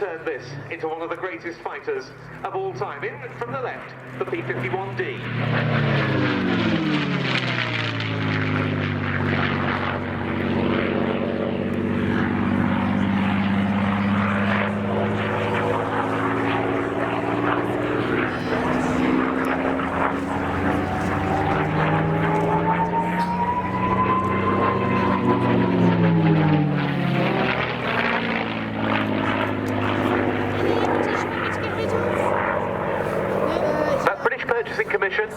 turned this into one of the greatest fighters of all time. In from the left, the P-51D. Commission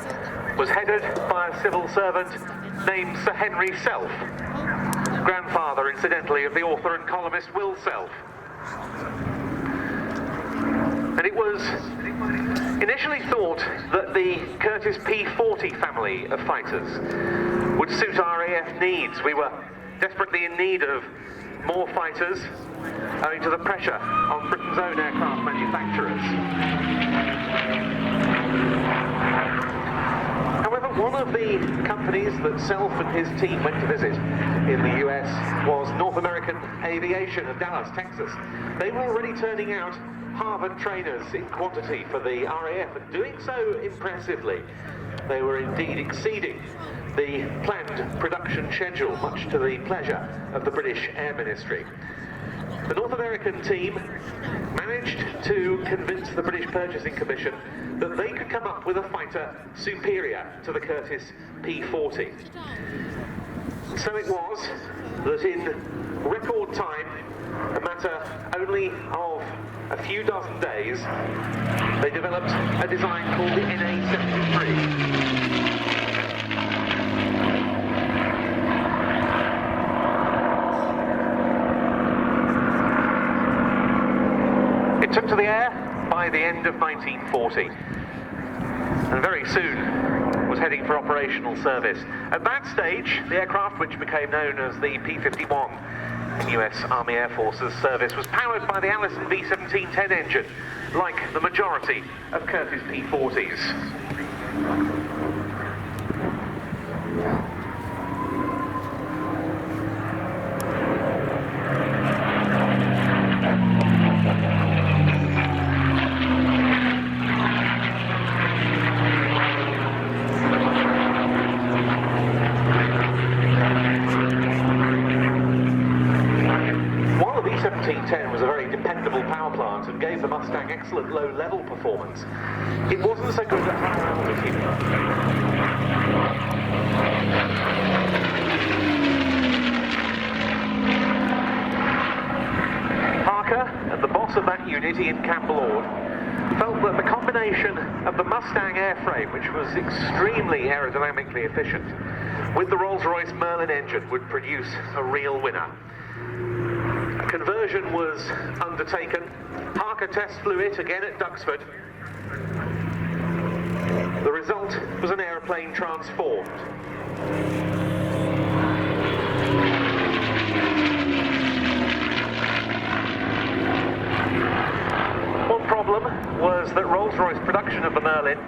was headed by a civil servant named Sir Henry Self, grandfather, incidentally, of the author and columnist Will Self. And it was initially thought that the Curtiss P-40 family of fighters would suit RAF needs. We were desperately in need of more fighters, owing to the pressure on Britain's own aircraft manufacturers. However, one of the companies that Self and his team went to visit in the US was North American Aviation of Dallas, Texas. They were already turning out Harvard trainers in quantity for the RAF, and doing so impressively. They were indeed exceeding the planned production schedule, much to the pleasure of the British Air Ministry. The North American team managed to convince the British Purchasing Commission that they could come up with a fighter superior to the Curtiss P-40. So it was that in record time, a matter only of a few dozen days, they developed a design called the NA-73. It took to the air by the end of 1940, and very soon was heading for operational service. At that stage, the aircraft, which became known as the P-51 in US Army Air Force's service, was powered by the Allison V1710 engine, like the majority of Curtiss P-40s. V1710 was a very dependable power plant and gave the Mustang excellent low-level performance. It wasn't so good at higher altitude. Parker, and the boss of that unit, Ian Campbell-Ord, felt that the combination of the Mustang airframe, which was extremely aerodynamically efficient, with the Rolls-Royce Merlin engine would produce a real winner. Conversion was undertaken. Parker test flew it again at Duxford. The result was an aeroplane transformed. One problem was that Rolls-Royce production of the Merlin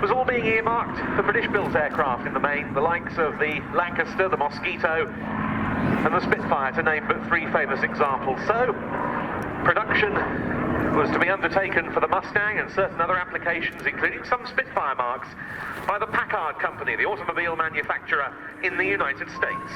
was all being earmarked for British-built aircraft in the main, the likes of the Lancaster, the Mosquito, and the Spitfire, to name but three famous examples. So, production was to be undertaken for the Mustang and certain other applications, including some Spitfire marks, by the Packard Company, the automobile manufacturer in the United States.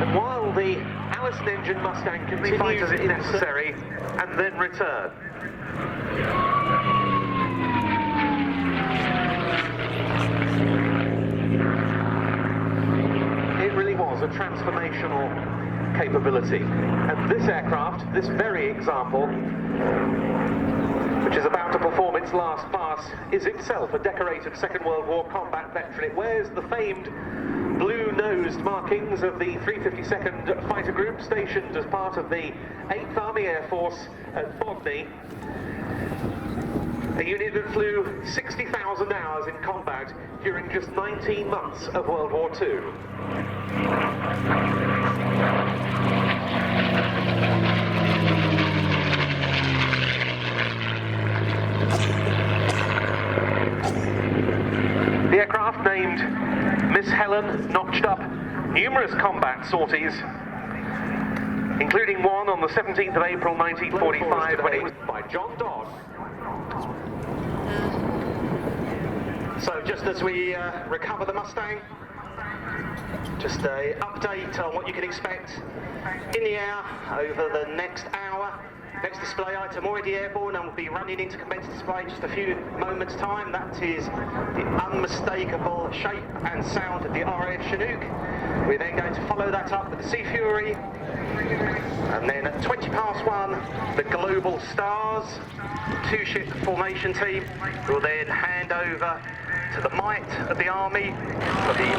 And while the Allison engine Mustang can be fight as it is necessary and then return. It really was a transformational capability. And this aircraft, this very example, which is about to perform its last pass, is itself a decorated Second World War combat veteran. It wears the famed blue-nosed markings of the 352nd Fighter Group, stationed as part of the 8th Army Air Force at Bodney, a unit that flew 60,000 hours in combat during just 19 months of World War II. aircraft named Miss Helen notched up numerous combat sorties, including one on the 17th of April 1945 when it was by John Dodd. So just as we recover the Mustang, just an update on what you can expect in the air over the next hour. Next display item already airborne and will be running into competitive display in just a few moments time. That is the unmistakable shape and sound of the RAF Chinook. We're then going to follow that up with the Sea Fury. And then at 1:20, the Global Stars, two-ship formation team, will then hand over to the might of the Army for the